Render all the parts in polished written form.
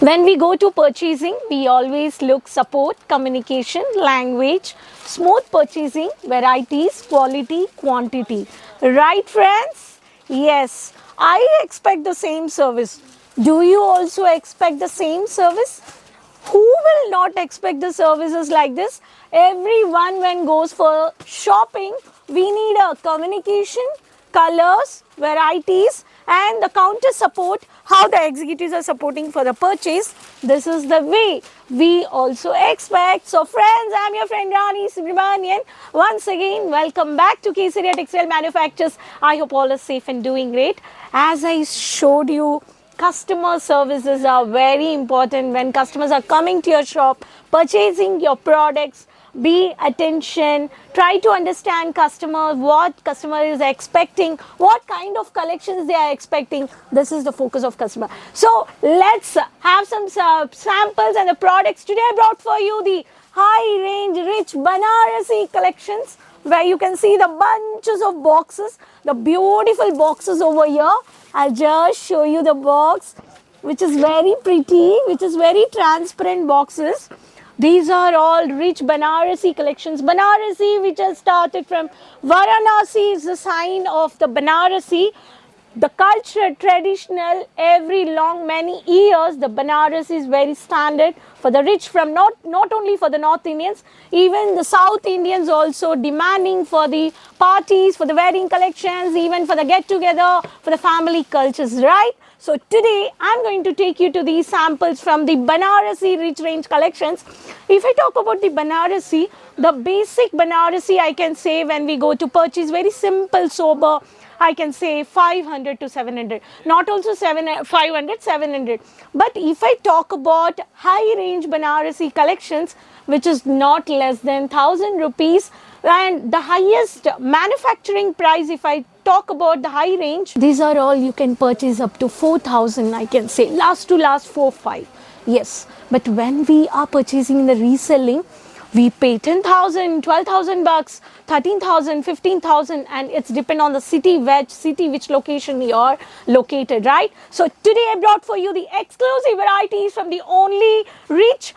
When we go to purchasing, we always look support, communication, language, smooth purchasing, varieties, quality, quantity. Right, friends? Yes, I expect the same service. Do you also expect the same service? Who will not expect the services like this? Everyone, when goes for shopping, we need a communication, colors, varieties, and the counter support, how the executives are supporting for the purchase. This is the way we also expect. So friends, I'm your friend Rani Subramanian. Once again, welcome back to Kesaria Textile Manufacturers. I hope all are safe and doing great. As I showed you, customer services are very important when customers are coming to your shop, purchasing your products. Be attention, try to understand customer, what customer is expecting, what kind of collections they are expecting. This is the focus of customer. So let's have some samples and the products. Today I brought for you the high range rich Banarasi collections, where you can see the bunches of boxes, the beautiful boxes over here. I'll just show you the box, which is very pretty, which is very transparent boxes. These are all rich Banarasi collections. Banarasi, which has started from Varanasi, is the sign of the Banarasi. The culture, traditional, every long many years, the Banarasi is very standard for the rich, from not only for the North Indians, even the South Indians also demanding for the parties, for the wedding collections, even for the get together, for the family cultures, right? So today I'm going to take you to these samples from the Banarasi rich range collections. If I talk about the Banarasi, the basic Banarasi, I can say when we go to purchase, very simple, sober, I can say 500 to 700, not also 500, 700. But if I talk about high range Banarasi collections, which is not less than 1000 rupees, and the highest manufacturing price, if I talk about the high range, these are all you can purchase up to 4000, I can say, last 4-5. Yes, but when we are purchasing the reselling, we pay 10,000, 12,000 bucks, 13,000, 15,000, and it's depend on the city, which location you are located, right? So today I brought for you the exclusive varieties from the only rich,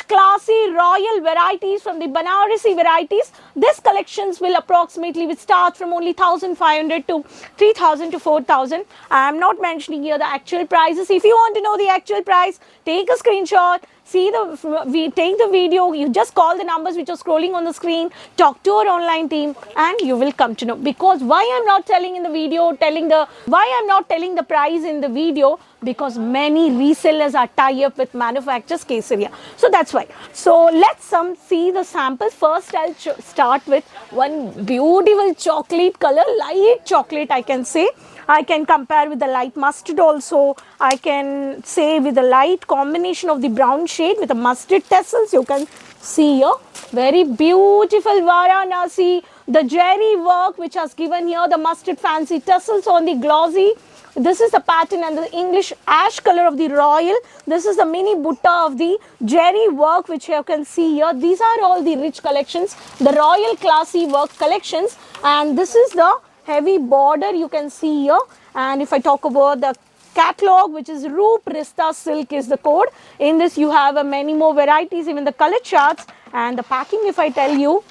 classy, royal varieties from the Banarasi varieties. This collections will approximately start from only 1,500 to 3,000 to 4,000. I am not mentioning here the actual prices. If you want to know the actual price, take a screenshot. Take the video, you just call the numbers which are scrolling on the screen, talk to our online team, and you will come to know. Because why I'm not telling in the video, why I'm not telling the price in the video, because many resellers are tied up with manufacturers Kesaria. So that's why. So let's see the samples. First I'll start with one beautiful chocolate color, light chocolate, I can say. I can compare with the light mustard also. I can say with the light combination of the brown shade with the mustard tassels. You can see here, very beautiful Varanasi. The jerry work which has given here, the mustard fancy tassels on the glossy. This is the pattern and the English ash color of the royal. This is the mini butta of the jerry work which you can see here. These are all the rich collections, the royal classy work collections. And this is the heavy border you can see here. And if I talk about the catalog, which is Roop Rista Silk is the code. In this you have many more varieties, even the color charts. And the packing, if I tell you,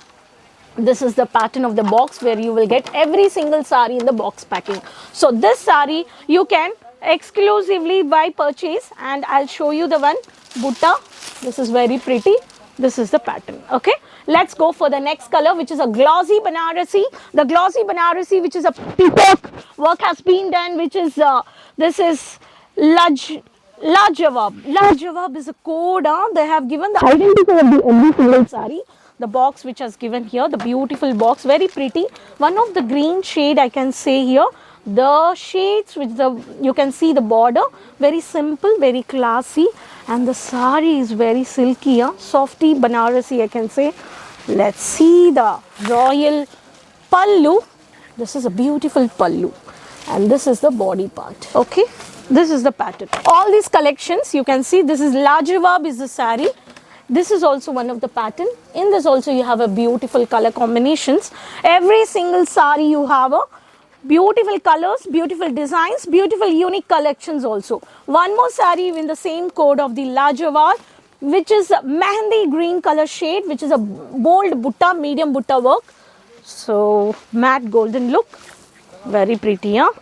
this is the pattern of the box where you will get every single sari in the box packing. So this sari you can exclusively by purchase, and I'll show you the one butta. This is very pretty. This is the pattern. Okay, let's go for the next color, which is a glossy Banarasi. The glossy Banarasi, which is a peacock work has been done, which is this is Lajawab. Lajawab is a code. They have given the identity of the every single sari. The box which has given here, the beautiful box, very pretty. One of the green shade I can say here. The shades which you can see the border, very simple, very classy, and the sari is very silky, softy Banarasi I can say. Let's see the royal pallu. This is a beautiful pallu, and this is the body part. Okay, this is the pattern. All these collections you can see, this is Lajawab is the sari. This is also one of the pattern. In this also you have a beautiful color combinations. Every single sari you have a Beautiful colors, beautiful designs, beautiful unique collections also. One more saree in the same code of the Lajawar, which is mehendi green color shade, which is a bold butta, medium butta work. So matte golden look, very pretty, huh?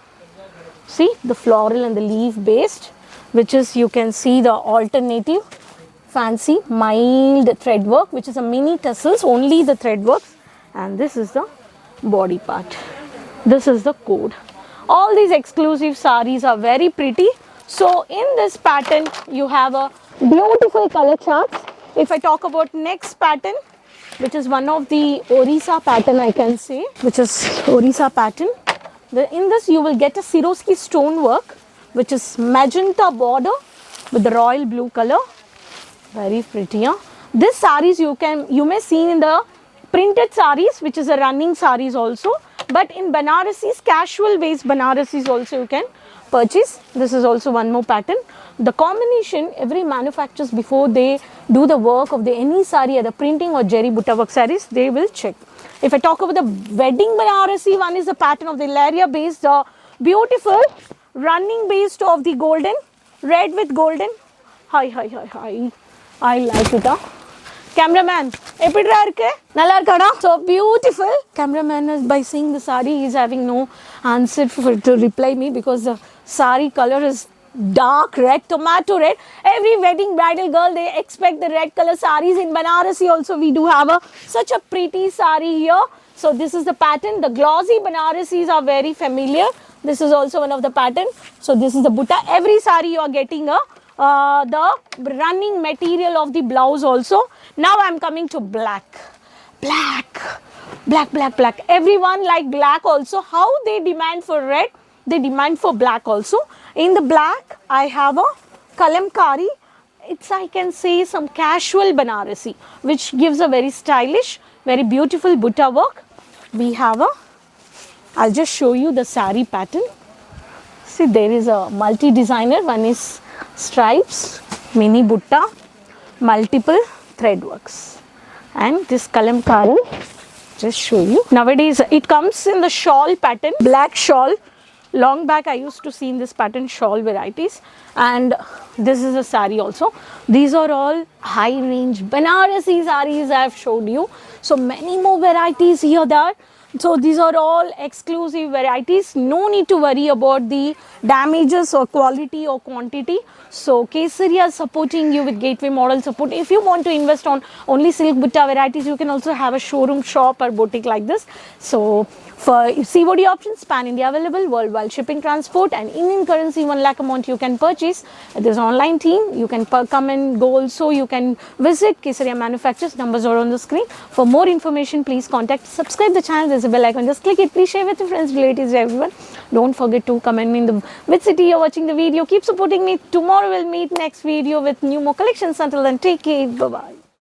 See the floral and the leaf based, which is, you can see the alternative fancy mild thread work, which is a mini tassels, only the thread work. And this is the body part. This is the code. All these exclusive sarees are very pretty. So in this pattern you have a beautiful color charts. If I talk about next pattern, which is one of the Orissa pattern, I can say, which is Orissa pattern. In this you will get a Swarovski stone work, which is magenta border with the royal blue color. Very pretty, huh? This sarees you may see in the printed sarees, which is a running sarees also, but in Banarasis, casual waist Banarasis also you can purchase. This is also one more pattern. The combination, every manufacturers before they do the work of the any saree, either printing or Jerry Butta work sarees, they will check. If I talk about the wedding Banarasi, one is the pattern of the Laria based, beautiful running based of the golden, red with golden. Hi. I like it, huh? Cameraman, so beautiful. Cameraman is, by seeing the sari, is having no answer to reply me, because the sari color is dark red, tomato red. Every wedding bridal girl, they expect the red color saris. In Banarasi also we do have such a pretty sari here. So this is the pattern. The glossy Banarasis are very familiar. This is also one of the pattern. So this is the butta. Every sari you are getting the running material of the blouse also. Now I am coming to black. Everyone like black also. How they demand for red, they demand for black also. In the black, I have a kalamkari. It's, I can say, some casual Banarasi, which gives a very stylish, very beautiful butta work. We have I'll just show you the sari pattern. See, there is a multi-designer. One is stripes, mini butta, multiple thread works. And this kalamkari, just show you. Nowadays, it comes in the shawl pattern, black shawl. Long back I used to see in this pattern shawl varieties, and this is a sari also. These are all high range Banarasi saris I have showed you. So many more varieties here there. So these are all exclusive varieties. No need to worry about the damages or quality or quantity. So Kesaria is supporting you with gateway model support. If you want to invest on only silk butta varieties, you can also have a showroom shop or boutique like this. So for COD options, pan India available, worldwide shipping, transport, and Indian currency 1 lakh amount you can purchase. There's an online team. You can come and go also. You can visit Kesaria Manufacturers. Numbers are on the screen. For more information, please contact. Subscribe the channel. There's a bell icon. Just click it. Please share with your friends, relatives, everyone. Don't forget to comment me in which city you're watching the video. Keep supporting me. Tomorrow we'll meet next video with new more collections. Until then, take care. Bye-bye.